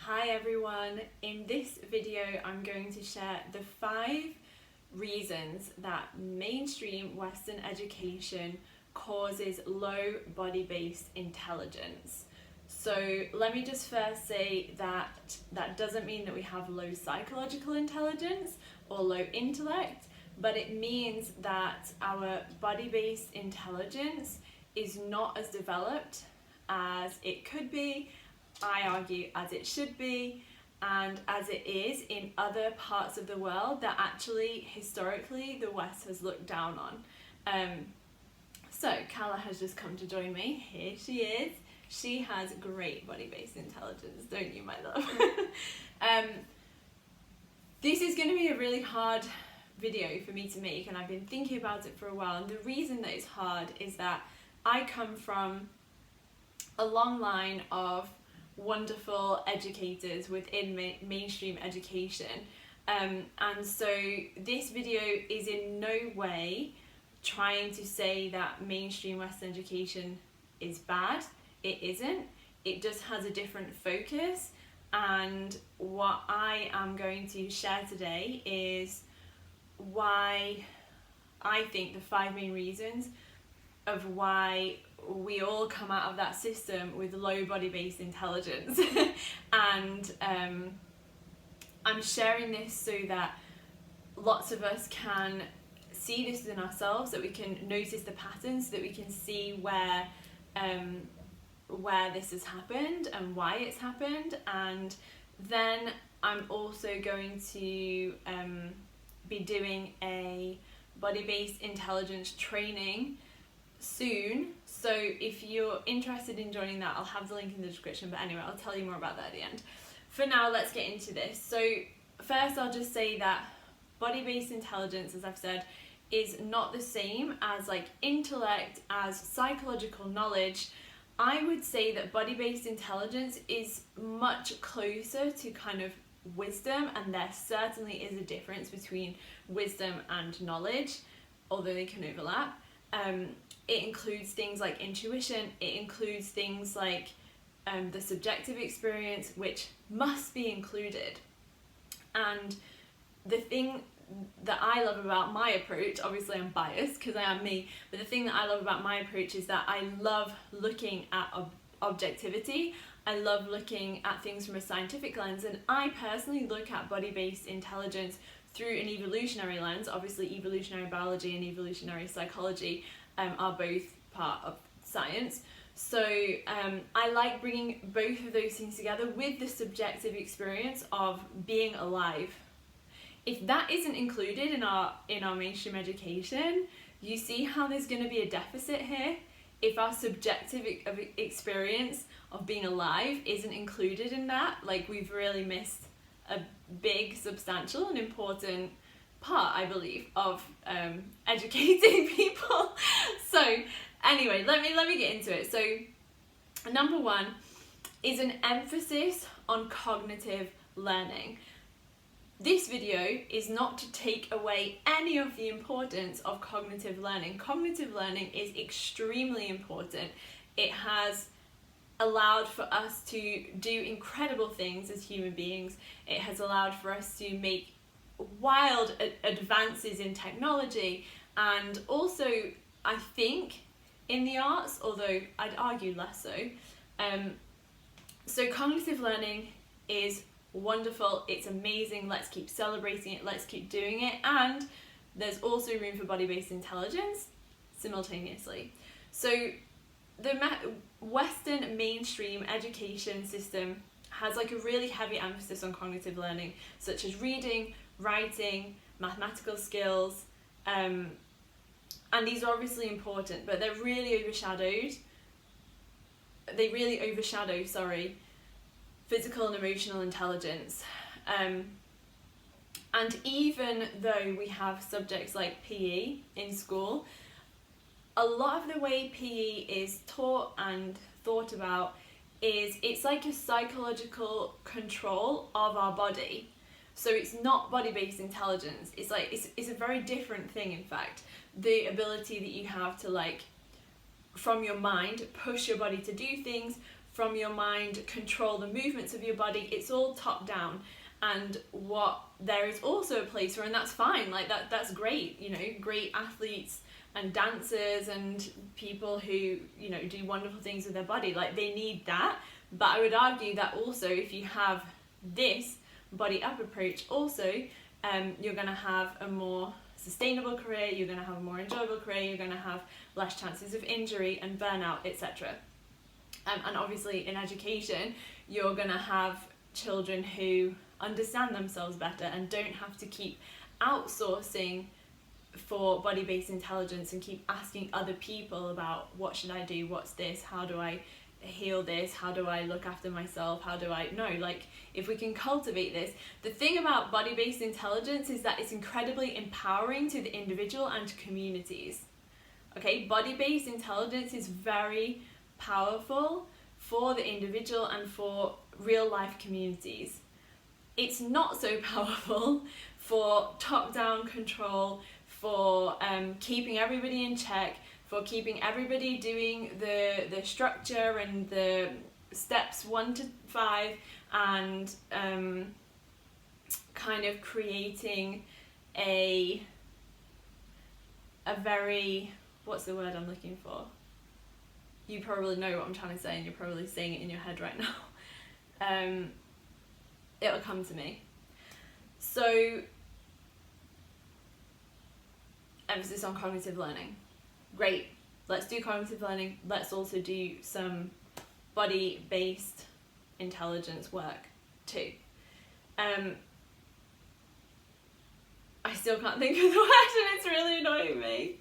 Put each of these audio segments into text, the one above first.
Hi everyone, in this video I'm going to share the 5 reasons that mainstream Western education causes low body-based intelligence. So let me just first say that that doesn't mean that we have low psychological intelligence or low intellect, but it means that our body-based intelligence is not as developed as it could be, I argue as it should be, and as it is in other parts of the world that actually historically the West has looked down on. So Kala has just come to join me. Here she is. She has great body-based intelligence, don't you, my love? This is going to be a really hard video for me to make, and I've been thinking about it for a while, and the reason that it's hard is that I come from a long line of wonderful educators within mainstream education, and so this video is in no way trying to say that mainstream Western education is bad. It isn't. It just has a different focus, and what I am going to share today is why I think the 5 main reasons of why we all come out of that system with low body-based intelligence. And I'm sharing this so that lots of us can see this in ourselves, that we can notice the patterns, that we can see where this has happened and why it's happened. And then I'm also going to be doing a body-based intelligence training soon, so if you're interested in joining that, I'll have the link in the description, but anyway, I'll tell you more about that at the end. For now, let's get into this. So first I'll just say that body-based intelligence, as I've said, is not the same as like intellect, as psychological knowledge. I would say that body-based intelligence is much closer to kind of wisdom, and there certainly is a difference between wisdom and knowledge, although they can overlap. It includes things like intuition, it includes things like the subjective experience, which must be included. And the thing that I love about my approach, obviously I'm biased because I am me, but the thing that I love about my approach is that I love looking at objectivity. I love looking at things from a scientific lens, and I personally look at body-based intelligence through an evolutionary lens. Obviously evolutionary biology and evolutionary psychology are both part of science. So I like bringing both of those things together with the subjective experience of being alive. If that isn't included in our mainstream education, you see how there's going to be a deficit here. If our subjective experience of being alive isn't included in that, like, we've really missed a big, substantial and important part, I believe, of educating people. So anyway, let me get into it. So number 1 is an emphasis on cognitive learning. This video is not to take away any of the importance of cognitive learning. Cognitive learning is extremely important. It has allowed for us to do incredible things as human beings. It has allowed for us to make wild advances in technology, and also I think in the arts, although I'd argue less so. So cognitive learning is wonderful, it's amazing, let's keep celebrating it, let's keep doing it, and there's also room for body-based intelligence simultaneously. So the Western mainstream education system has like a really heavy emphasis on cognitive learning, such as reading, writing, mathematical skills, and these are obviously important, but they're really overshadowed. They really overshadow, physical and emotional intelligence. And even though we have subjects like PE in school, a lot of the way PE is taught and thought about is it's like a psychological control of our body. So it's not body-based intelligence. It's like it's a very different thing, in fact. The ability that you have to, like, from your mind, push your body to do things, from your mind control the movements of your body. It's all top down. And what there is also a place for, and that's fine, like that's great, you know, great athletes and dancers and people who, you know, do wonderful things with their body, like they need that. But I would argue that also if you have this body up approach also, you're going to have a more sustainable career, you're going to have a more enjoyable career, you're going to have less chances of injury and burnout, etc. And obviously in education you're going to have children who understand themselves better and don't have to keep outsourcing for body-based intelligence and keep asking other people about what should I do, what's this, how do I heal this, how do I look after myself, how do I no, like if we can cultivate this. The thing about body-based intelligence is that it's incredibly empowering to the individual and to communities. Okay, body-based intelligence is very powerful for the individual and for real life communities. It's not so powerful for top-down control, for keeping everybody in check, for keeping everybody doing the structure and the steps 1 to 5 and kind of creating a very, what's the word I'm looking for? You probably know what I'm trying to say and you're probably saying it in your head right now. It'll come to me. So, emphasis on cognitive learning. Great, let's do cognitive learning. Let's also do some body-based intelligence work too. I still can't think of the word and it's really annoying me.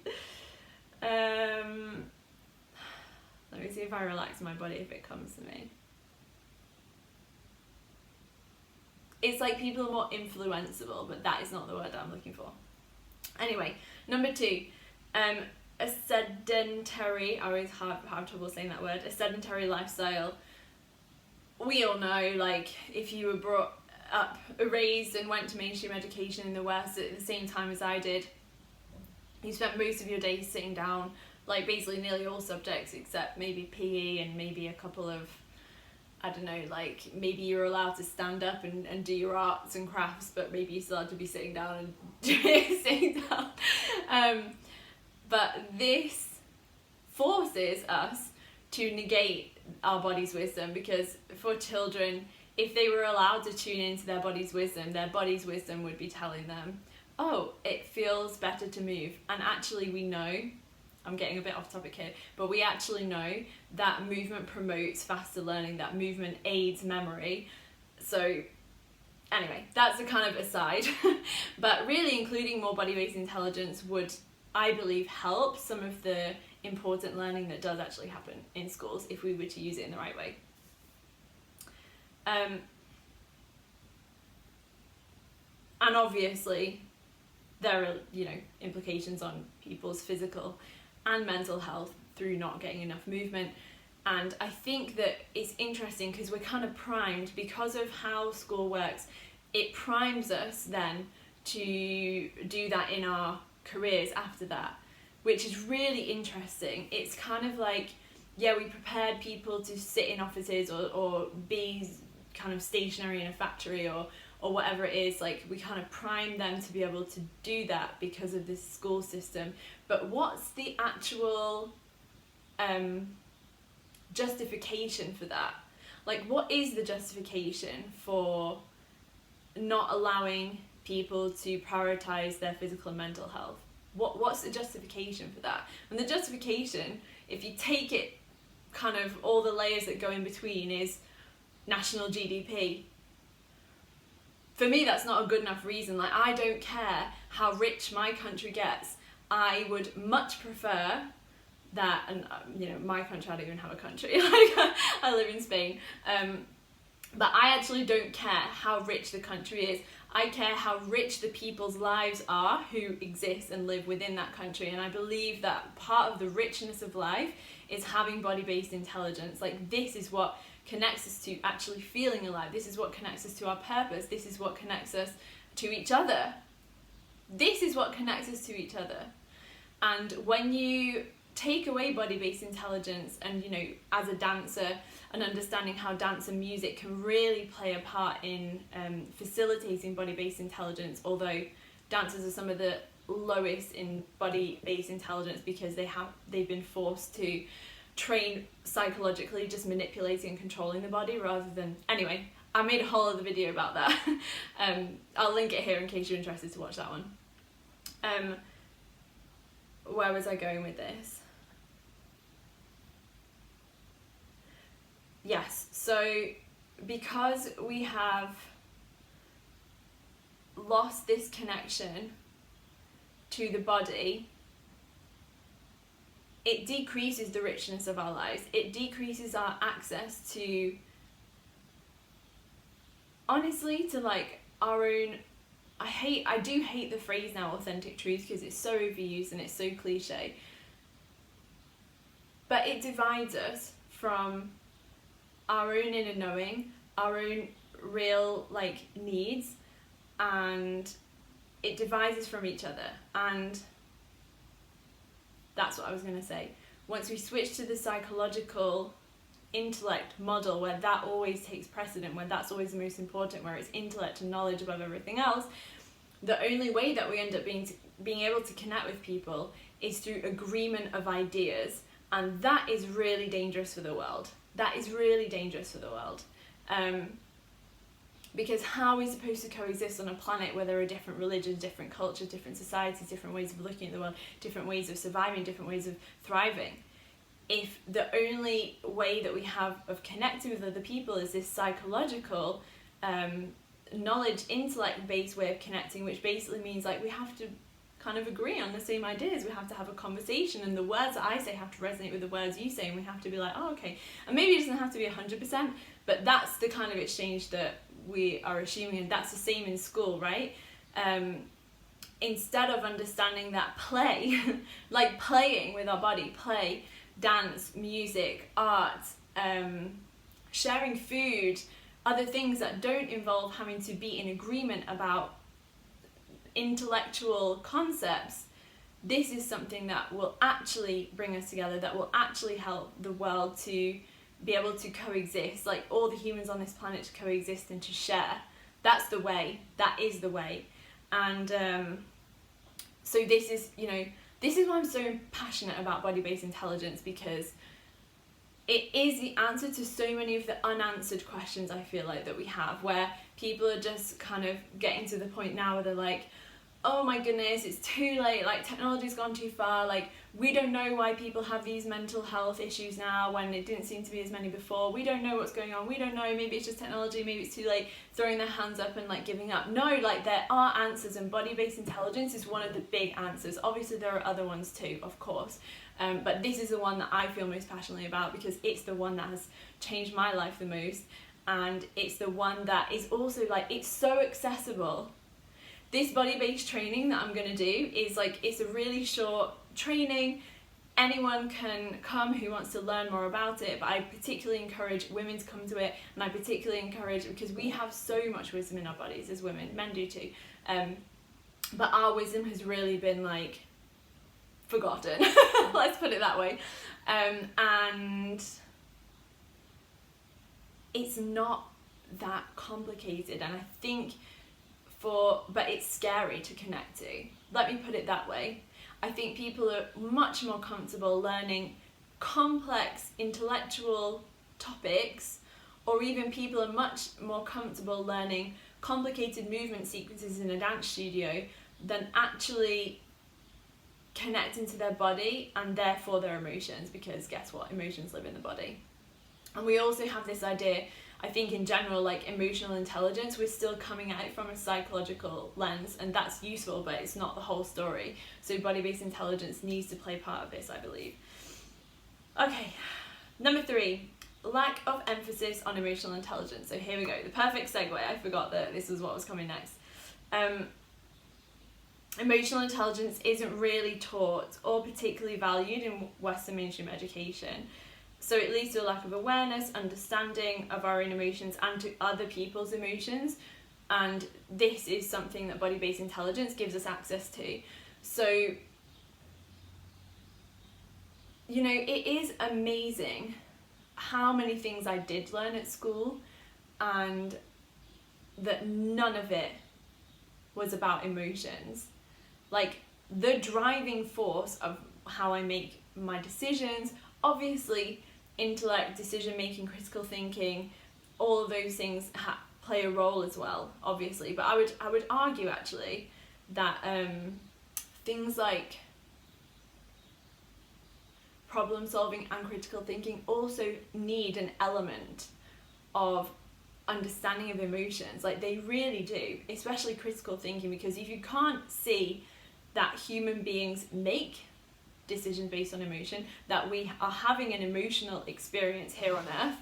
Let me see if I relax my body if it comes to me. It's like people are more influenceable, but that is not the word I'm looking for. Anyway, number 2, a sedentary, I always have trouble saying that word, a sedentary lifestyle. We all know, like, if you were brought up, raised and went to mainstream education in the West at the same time as I did, you spent most of your days sitting down, like basically nearly all subjects except maybe PE and maybe a couple of, I don't know, like maybe you were allowed to stand up and do your arts and crafts, but maybe you still had to be sitting down and sitting down. But this forces us to negate our body's wisdom, because for children, if they were allowed to tune into their body's wisdom would be telling them, oh, it feels better to move. And actually we know, I'm getting a bit off topic here, but we actually know that movement promotes faster learning, that movement aids memory. So anyway, that's a kind of aside. But really including more body-based intelligence would, I believe, help some of the important learning that does actually happen in schools if we were to use it in the right way. And obviously there are, implications on people's physical and mental health through not getting enough movement. And I think that it's interesting because we're kind of primed, because of how school works, it primes us then to do that in our careers after that, which is really interesting. It's kind of like, yeah, we prepared people to sit in offices or be kind of stationary in a factory or whatever it is, like we kind of prime them to be able to do that because of this school system. But what's the actual justification for that? Like, what is the justification for not allowing people to prioritize their physical and mental health? What's the justification for that? And the justification, if you take it kind of all the layers that go in between, is national GDP. For me, that's not a good enough reason. Like, I don't care how rich my country gets. I would much prefer that, and my country, I don't even have a country. Like, I live in Spain. But I actually don't care how rich the country is. I care how rich the people's lives are who exist and live within that country. And I believe that part of the richness of life is having body-based intelligence. Like, this is what connects us to actually feeling alive. This is what connects us to our purpose. This is what connects us to each other. This is what connects us to each other. And when you take away body-based intelligence and, you know, as a dancer, and understanding how dance and music can really play a part in facilitating body-based intelligence, although dancers are some of the lowest in body-based intelligence because they've been forced to train psychologically, just manipulating and controlling the body rather than... Anyway, I made a whole other video about that. I'll link it here in case you're interested to watch that one. Where was I going with this? Yes, so because we have lost this connection to the body, it decreases the richness of our lives. It decreases our access to, honestly, to like our own... I do hate the phrase now, authentic truth, because it's so overused and it's so cliche. But it divides us from our own inner knowing, our own real like needs, and it divides us from each other. And that's what I was going to say. Once we switch to the psychological intellect model, where that always takes precedent, where that's always the most important, where it's intellect and knowledge above everything else, the only way that we end up being able to connect with people is through agreement of ideas. And that is really dangerous for the world. That is really dangerous for the world. Because how are we supposed to coexist on a planet where there are different religions, different cultures, different societies, different ways of looking at the world, different ways of surviving, different ways of thriving, if the only way that we have of connecting with other people is this psychological, knowledge, intellect-based way of connecting, which basically means like we have to kind of agree on the same ideas. We have to have a conversation, and the words that I say have to resonate with the words you say, and we have to be like, oh, okay. And maybe it doesn't have to be 100%, but that's the kind of exchange that we are assuming, and that's the same in school, right? Instead of understanding that play, like playing with our body, play, dance, music, art, sharing food, other things that don't involve having to be in agreement about intellectual concepts, this is something that will actually bring us together, that will actually help the world to be able to coexist, like all the humans on this planet to coexist and to share. That's the way. That is the way. And so this is, you know, this is why I'm so passionate about body-based intelligence, because it is the answer to so many of the unanswered questions I feel like that we have, where people are just kind of getting to the point now where they're like, oh my goodness, it's too late, like technology's gone too far, like we don't know why people have these mental health issues now when it didn't seem to be as many before, we don't know what's going on, we don't know, maybe it's just technology, maybe it's too late, throwing their hands up and like giving up. No, like there are answers, and body-based intelligence is one of the big answers. Obviously there are other ones too, of course, but this is the one that I feel most passionately about, because it's the one that has changed my life the most, and it's the one that is also like, it's so accessible. This body-based training that I'm going to do is like, it's a really short training. Anyone can come who wants to learn more about it, but I particularly encourage women to come to it, and I particularly encourage, because we have so much wisdom in our bodies as women, men do too, but our wisdom has really been like forgotten, let's put it that way, and it's not that complicated, and I think but it's scary to connect to. Let me put it that way. I think people are much more comfortable learning complex intellectual topics, or even people are much more comfortable learning complicated movement sequences in a dance studio than actually connecting to their body and therefore their emotions, because guess what? Emotions live in the body. And we also have this idea, I think in general, like emotional intelligence, we're still coming at it from a psychological lens, and that's useful, but it's not the whole story. So body-based intelligence needs to play part of this, I believe. Okay, number 3, lack of emphasis on emotional intelligence. So here we go, the perfect segue. I forgot that this was what was coming next. Emotional intelligence isn't really taught or particularly valued in Western mainstream education. So it leads to a lack of awareness, understanding of our own emotions and to other people's emotions. And this is something that body-based intelligence gives us access to. So you know, it is amazing how many things I did learn at school, and that none of it was about emotions. Like, the driving force of how I make my decisions, obviously intellect, decision making, critical thinking, all of those things play a role as well, obviously. But I would argue actually that things like problem solving and critical thinking also need an element of understanding of emotions. Like, they really do, especially critical thinking, because if you can't see that human beings make decisions based on emotion, that we are having an emotional experience here on earth.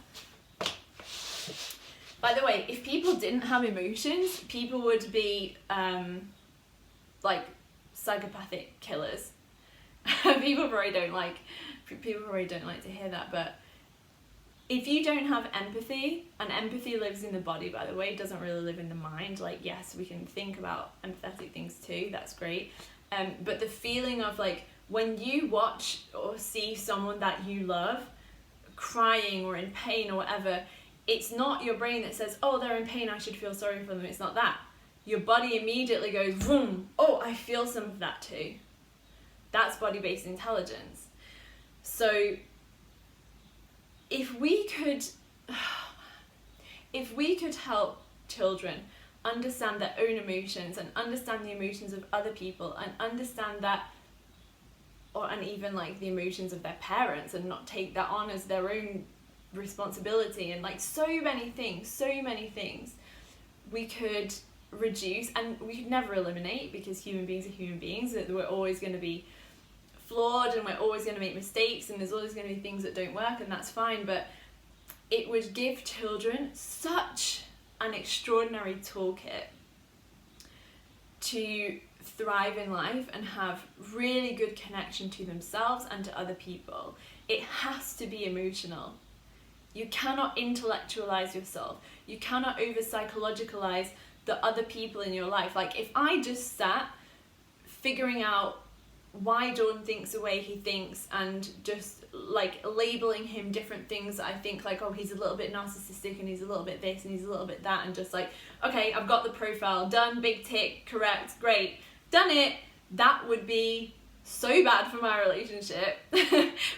By the way, if people didn't have emotions, people would be like psychopathic killers. People probably don't like to hear that, but if you don't have empathy, and empathy lives in the body, by the way, it doesn't really live in the mind. Like, yes, we can think about empathetic things too, that's great. But the feeling of, like, when you watch or see someone that you love crying or in pain or whatever, it's not your brain that says, oh, they're in pain, I should feel sorry for them. It's not that. Your body immediately goes, vroom, oh, I feel some of that too. That's body-based intelligence. So if we could help children understand their own emotions and understand the emotions of other people, and understand that, and even like the emotions of their parents, and not take that on as their own responsibility, and like so many things we could reduce, and we could never eliminate, because human beings are human beings, that we're always going to be flawed, and we're always going to make mistakes, and there's always going to be things that don't work, and that's fine. But it would give children such an extraordinary toolkit to thrive in life and have really good connection to themselves and to other people. It has to be emotional. You cannot intellectualize yourself. You cannot over psychologicalize the other people in your life. Like, if I just sat figuring out why Jordan thinks the way he thinks, and just like labeling him different things that I think, like, oh, he's a little bit narcissistic, and he's a little bit this, and he's a little bit that, and just like, okay, I've got the profile, done, big tick, correct, great, done it, that would be so bad for my relationship,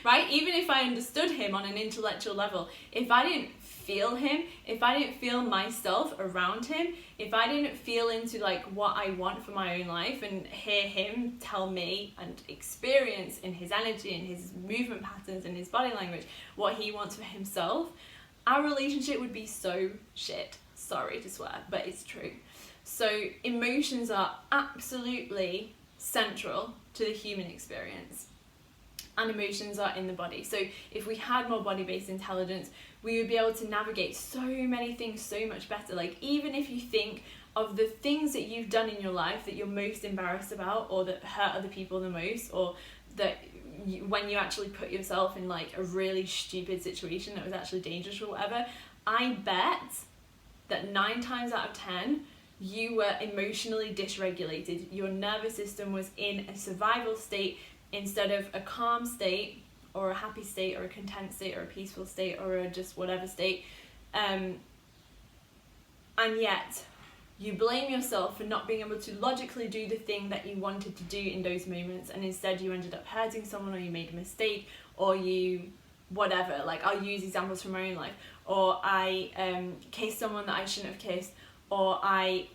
right? Even if I understood him on an intellectual level, if I didn't feel him, if I didn't feel myself around him, if I didn't feel into like what I want for my own life, and hear him tell me and experience in his energy and his movement patterns and his body language what he wants for himself, our relationship would be so shit. Sorry to swear, but it's true. So emotions are absolutely central to the human experience, and emotions are in the body. So if we had more body-based intelligence, we would be able to navigate so many things so much better. Like, even if you think of the things that you've done in your life that you're most embarrassed about, or that hurt other people the most, or that when you actually put yourself in like a really stupid situation that was actually dangerous or whatever, I bet that 9 times out of 10 you were emotionally dysregulated. Your nervous system was in a survival state instead of a calm state, or a happy state, or a content state, or a peaceful state, or a just whatever state. And yet you blame yourself for not being able to logically do the thing that you wanted to do in those moments, and instead you ended up hurting someone, or you made a mistake, or you whatever. Like, I'll use examples from my own life. Or I kissed someone that I shouldn't have kissed, or I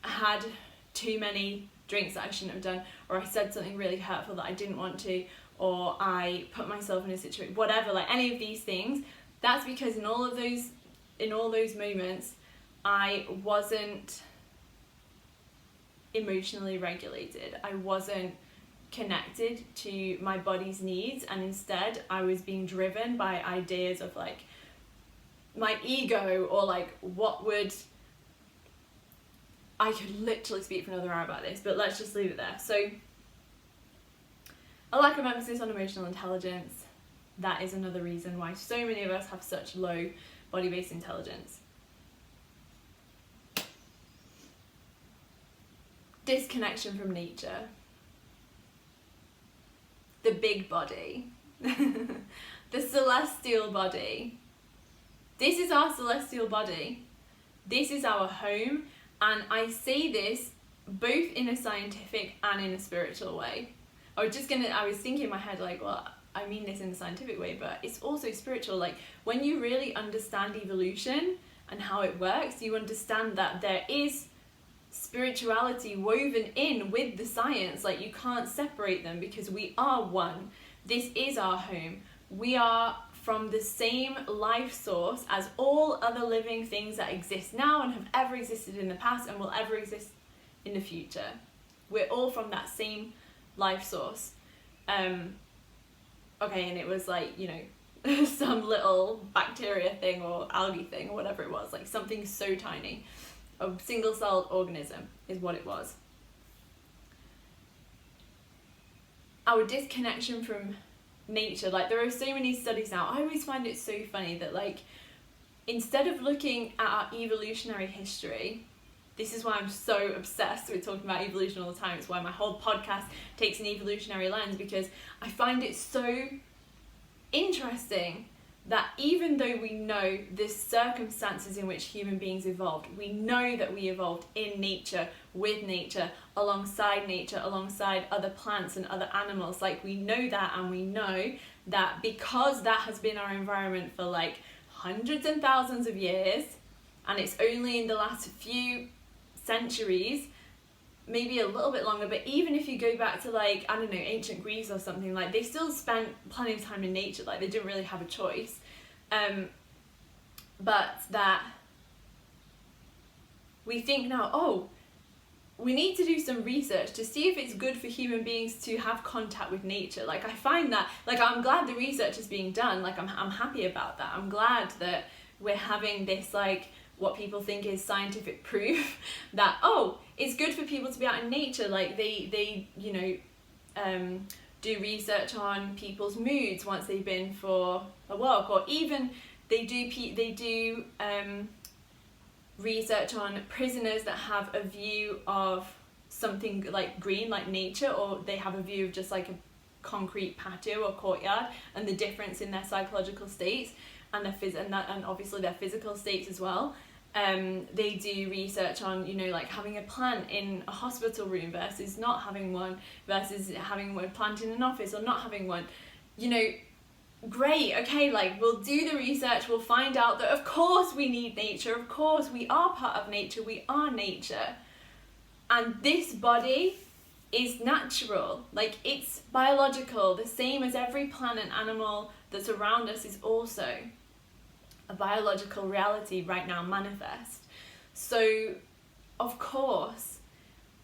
had too many drinks that I shouldn't have done, or I said something really hurtful that I didn't want to, or I put myself in a situation, whatever, like any of these things. That's because in all those moments I wasn't emotionally regulated. I wasn't connected to my body's needs, and instead I was being driven by ideas of like my ego, or like what would, I could literally speak for another hour about this, but let's just leave it there. So a lack of emphasis on emotional intelligence, that is another reason why so many of us have such low body-based intelligence. Disconnection from nature. The big body. the celestial body. This is our celestial body. This is our home. And I say this both in a scientific and in a spiritual way. I was thinking in my head, like, well, I mean this in a scientific way, but it's also spiritual. Like, when you really understand evolution and how it works, you understand that there is spirituality woven in with the science. Like, you can't separate them because we are one. This is our home. We are from the same life source as all other living things that exist now and have ever existed in the past and will ever exist in the future. We're all from that same life source. Okay, and it was like, you know, some little bacteria thing or algae thing or whatever it was, like something so tiny. A single-celled organism is what it was. Our disconnection from nature, like, there are so many studies now. I always find it so funny that, like, instead of looking at our evolutionary history, this is why I'm so obsessed with talking about evolution all the time. It's why my whole podcast takes an evolutionary lens, because I find it so interesting that even though we know the circumstances in which human beings evolved, we know that we evolved in nature, with nature, alongside other plants and other animals. Like, we know that, and we know that because that has been our environment for like hundreds and thousands of years, and it's only in the last few centuries, maybe a little bit longer, but even if you go back to, like, I don't know, ancient Greece or something, like, they still spent plenty of time in nature. Like, they didn't really have a choice. But that we think now, oh, we need to do some research to see if it's good for human beings to have contact with nature. Like, I find that, like, I'm glad the research is being done. Like, I'm happy about that. I'm glad that we're having this, like, what people think is scientific proof that, oh, it's good for people to be out in nature. Like, they you know, do research on people's moods once they've been for a walk, or even they do research on prisoners that have a view of something like green, like nature, or they have a view of just like a concrete patio or courtyard, and the difference in their psychological states and and obviously their physical states as well. They do research on, you know, like having a plant in a hospital room versus not having one, versus having a plant in an office or not having one. You know, great, okay, like, we'll do the research, we'll find out that of course we need nature, of course we are part of nature, we are nature. And this body is natural, like, it's biological, the same as every plant and animal that's around us is also a biological reality right now manifest. So, of course,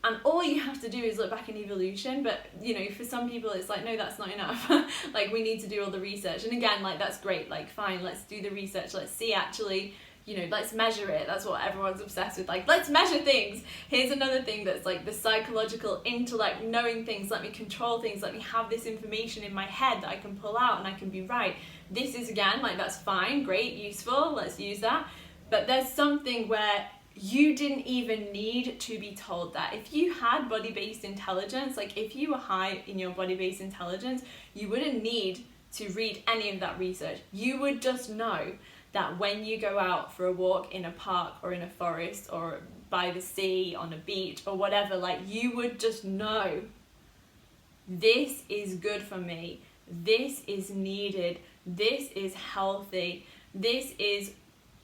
and all you have to do is look back in evolution, but, you know, for some people it's like, no, that's not enough. Like, we need to do all the research. And again, like, that's great, like, fine, let's do the research, let's see actually, you know, let's measure it. That's what everyone's obsessed with, like, let's measure things. Here's another thing that's like the psychological intellect, knowing things, let me control things, let me have this information in my head that I can pull out and I can be right. This is, again, like, that's fine, great, useful, let's use that. But there's something where you didn't even need to be told that. If you had body-based intelligence, like, if you were high in your body-based intelligence, you wouldn't need to read any of that research. You would just know that when you go out for a walk in a park or in a forest or by the sea, on a beach or whatever, like, you would just know, this is good for me, this is needed, this is healthy, this is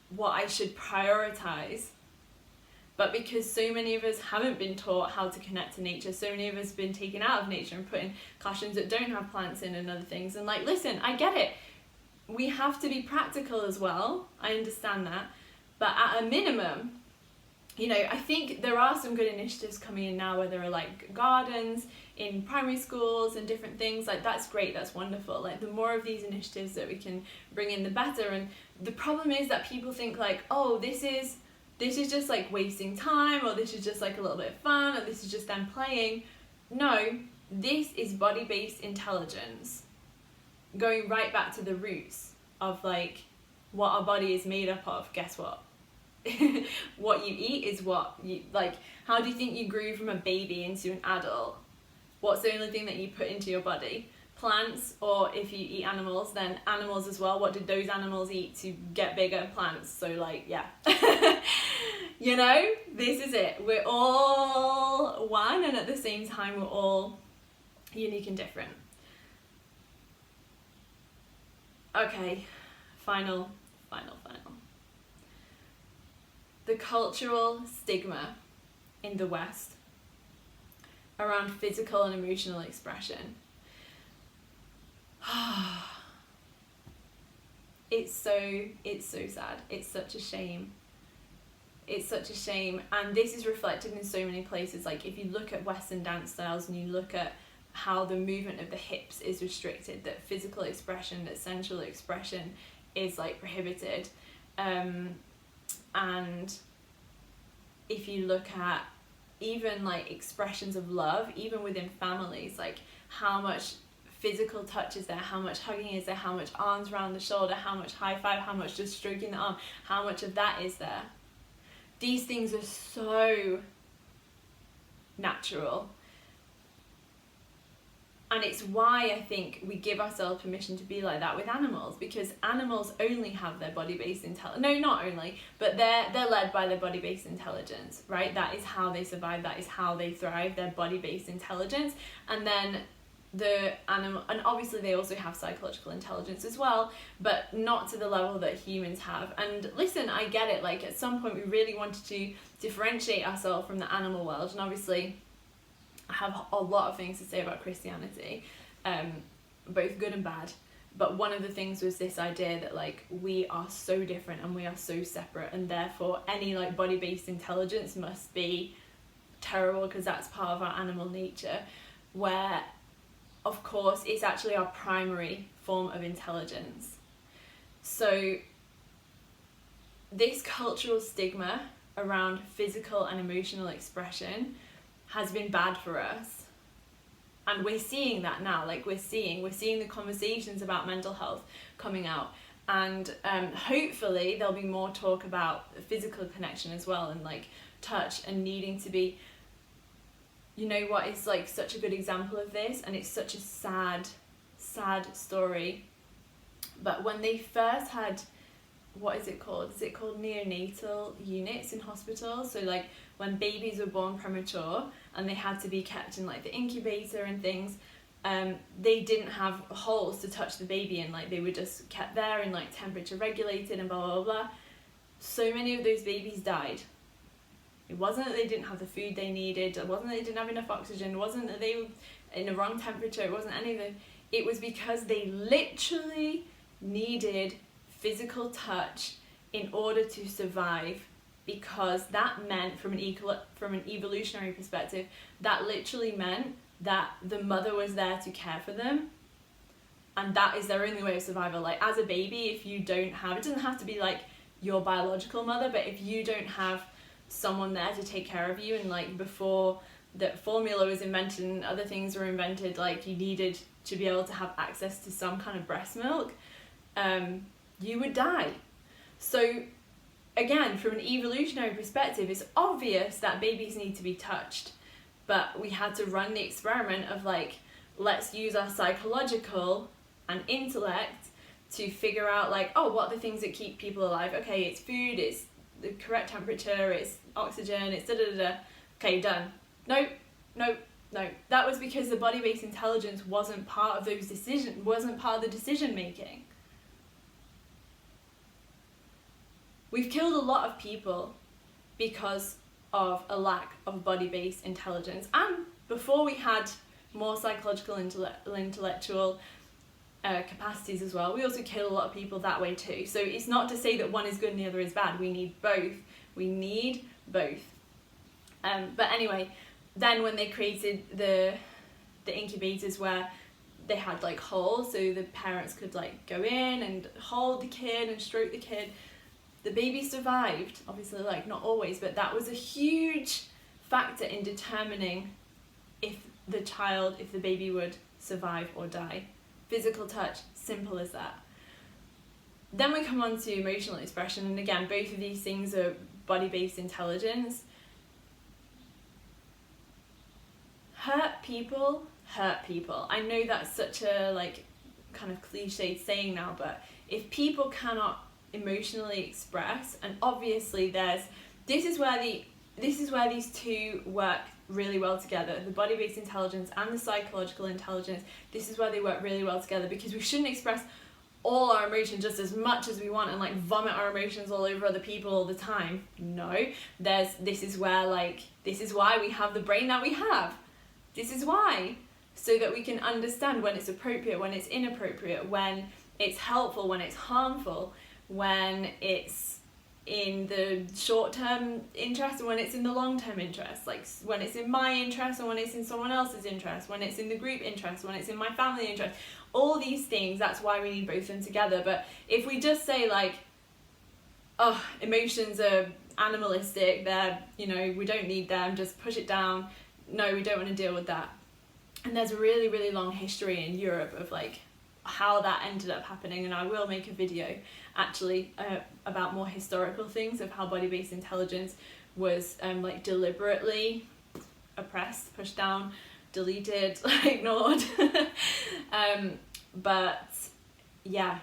what I should prioritize. But because so many of us haven't been taught how to connect to nature, so many of us have been taken out of nature and put in classrooms that don't have plants in and other things. And, like, listen, I get it. We have to be practical as well. I understand that. But at a minimum, you know, I think there are some good initiatives coming in now where there are, like, gardens in primary schools and different things. Like, that's great, that's wonderful. Like, the more of these initiatives that we can bring in, the better. And the problem is that people think, like, oh, this is just like wasting time, or this is just like a little bit of fun, or this is just them playing. No, this is body-based intelligence, going right back to the roots of, like, what our body is made up of. Guess what? What you eat is what you, like, how do you think you grew from a baby into an adult? What's the only thing that you put into your body? plants, or if you eat animals, then animals as well. What did those animals eat to get bigger? Plants. So like, yeah. You know, this is it. We're all one, and at the same time we're all unique and different. Okay, final. The cultural stigma in the West around physical and emotional expression. It's so sad. It's such a shame. It's such a shame. And this is reflected in so many places. Like if you look at Western dance styles and you look at how the movement of the hips is restricted, that physical expression, that sensual expression is like prohibited. And if you look at even like expressions of love, even within families, like how much physical touch is there, how much hugging is there, how much arms around the shoulder, how much high five, how much just stroking the arm, how much of that is there? These things are so natural. And it's why I think we give ourselves permission to be like that with animals, because animals only have their body-based intelligence. No, not only, but they're led by their body-based intelligence, right? That is how they survive, that is how they thrive, their body-based intelligence. And then the animal, and obviously they also have psychological intelligence as well, but not to the level that humans have. And listen, I get it, like at some point we really wanted to differentiate ourselves from the animal world, and obviously I have a lot of things to say about Christianity, both good and bad, but one of the things was this idea that like we are so different and we are so separate, and therefore any like body-based intelligence must be terrible because that's part of our animal nature, where of course it's actually our primary form of intelligence. So this cultural stigma around physical and emotional expression has been bad for us, and we're seeing that now. Like we're seeing the conversations about mental health coming out, and hopefully there'll be more talk about physical connection as well, and like touch, and needing to be, you know what is like such a good example of this, and it's such a sad story, but when they first had, what is it called neonatal units in hospitals, so like when babies were born premature and they had to be kept in like the incubator and things, they didn't have holes to touch the baby in, like they were just kept there and like temperature regulated and blah blah blah. So many of those babies died. It wasn't that they didn't have the food they needed, it wasn't that they didn't have enough oxygen, it wasn't that they were in the wrong temperature, it wasn't any of it. It was because they literally needed physical touch in order to survive, because that meant from an evolutionary perspective, that literally meant that the mother was there to care for them, and that is their only way of survival. Like as a baby, if you don't have, it doesn't have to be like your biological mother, but if you don't have someone there to take care of you, and like before that formula was invented and other things were invented, like you needed to be able to have access to some kind of breast milk, you would die. So again, from an evolutionary perspective, it's obvious that babies need to be touched, but we had to run the experiment of like, let's use our psychological and intellect to figure out like, oh, what are the things that keep people alive? Okay, it's food, it's the correct temperature, it's oxygen, it's da-da-da-da. Okay, done. No. That was because the body-based intelligence wasn't part of those decisions, wasn't part of the decision making. We've killed a lot of people because of a lack of body-based intelligence, and before we had more psychological intellectual capacities as well, we also kill a lot of people that way too. So it's not to say that one is good and the other is bad. We need both. But anyway, then when they created the incubators where they had like holes so the parents could like go in and hold the kid and stroke the kid, the baby survived. Obviously, like not always, but that was a huge factor in determining if the baby would survive or die. Physical touch, simple as that. Then we come on to emotional expression, and again, both of these things are body-based intelligence. Hurt people hurt people. I know that's such a like kind of cliched saying now, but if people cannot emotionally express, and obviously this is where these two work really well together, the body-based intelligence and the psychological intelligence. This is where they work really well together, because we shouldn't express all our emotions just as much as we want and like vomit our emotions all over other people all the time. No, this is why we have the brain that we have. This is why, so that we can understand when it's appropriate, when it's inappropriate, when it's helpful, when it's harmful, when it's in the short-term interest and when it's in the long-term interest, like when it's in my interest and when it's in someone else's interest, when it's in the group interest, when it's in my family interest, all these things. That's why we need both of them together. But if we just say like, oh, emotions are animalistic, they're, you know, we don't need them, just push it down, no, we don't want to deal with that. And there's a really, really long history in Europe of like how that ended up happening, and I will make a video actually about more historical things of how body-based intelligence was like deliberately oppressed, pushed down, deleted, ignored. But yeah,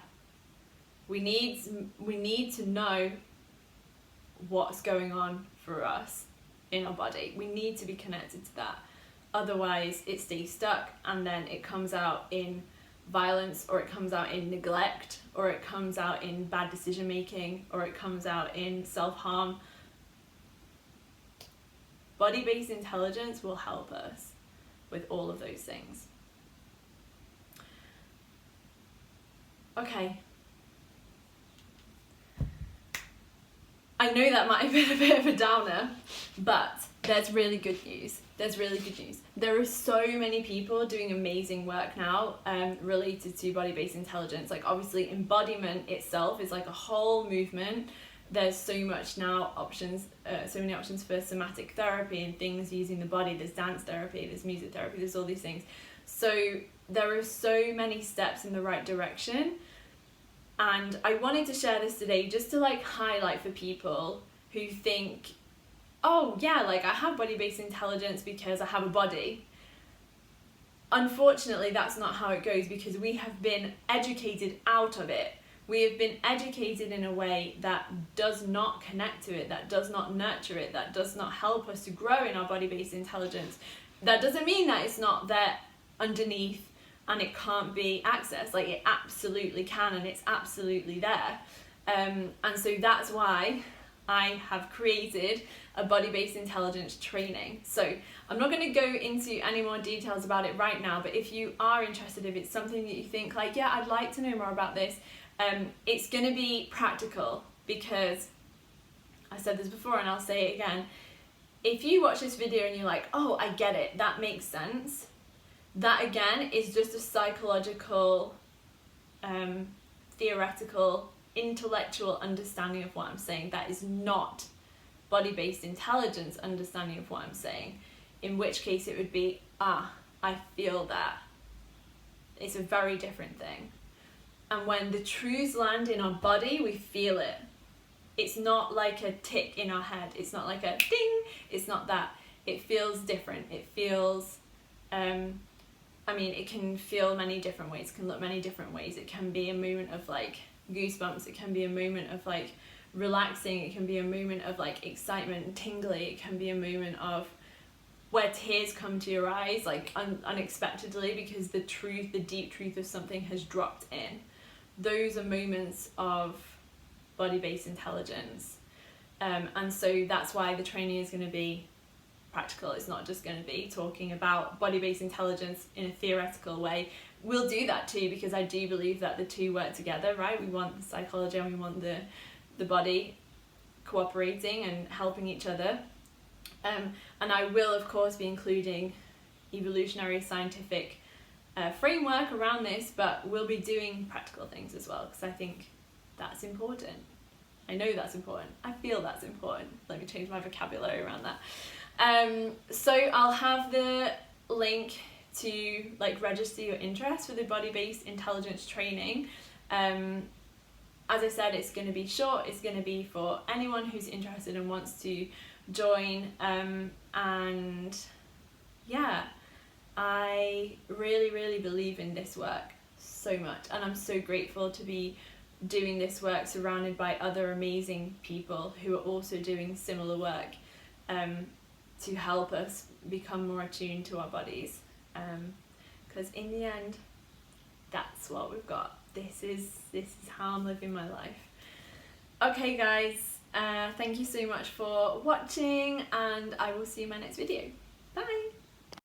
we need to know what's going on for us in our body. We need to be connected to that, otherwise it stays stuck, and then it comes out in violence, or it comes out in neglect, or it comes out in bad decision making, or it comes out in self-harm. Body-based intelligence will help us with all of those things. Okay. I know that might have been a bit of a downer, but there's really good news. There are so many people doing amazing work now related to body-based intelligence. Like obviously embodiment itself is like a whole movement. There's so much now options, so many options for somatic therapy and things using the body. There's dance therapy, there's music therapy, there's all these things. So there are so many steps in the right direction. And I wanted to share this today just to like highlight for people who think, oh yeah, like I have body-based intelligence because I have a body. Unfortunately, that's not how it goes, because we have been educated out of it. We have been educated in a way that does not connect to it, that does not nurture it, that does not help us to grow in our body-based intelligence. That doesn't mean that it's not there underneath and it can't be accessed. Like it absolutely can, and it's absolutely there. And so that's why I have created a body-based intelligence training. So I'm not going to go into any more details about it right now, but if you are interested, if it's something that you think like, yeah, I'd like to know more about this, it's going to be practical, because I said this before and I'll say it again. If you watch this video and you're like, oh, I get it, that makes sense, that again is just a psychological, theoretical, intellectual understanding of what I'm saying. That is not body-based intelligence understanding of what I'm saying, in which case it would be, I feel that. It's a very different thing. And when the truths land in our body, we feel it. It's not like a tick in our head. It's not like a ding. It's not that. It feels different. It feels, it can feel many different ways. It can look many different ways. It can be a moment of like goosebumps. It can be a moment of like relaxing. It can be a moment of like excitement and tingly. It can be a moment of where tears come to your eyes like unexpectedly, because the deep truth of something has dropped in. Those are moments of body-based intelligence. And so that's why the training is going to be practical. It's not just going to be talking about body-based intelligence in a theoretical way. We'll do that too, because I do believe that the two work together, right? We want the psychology and we want the body cooperating and helping each other. And I will, of course, be including evolutionary scientific framework around this, but we'll be doing practical things as well, because I think that's important. I know that's important. I feel that's important. Let me change my vocabulary around that. So I'll have the link to like register your interest for the body-based intelligence training. As I said, it's going to be short. It's going to be for anyone who's interested and wants to join. And yeah, I really, really believe in this work so much, and I'm so grateful to be doing this work surrounded by other amazing people who are also doing similar work, to help us become more attuned to our bodies, because in the end that's what we've got. This is how I'm living my life. Okay guys, thank you so much for watching, and I will see you in my next video. Bye!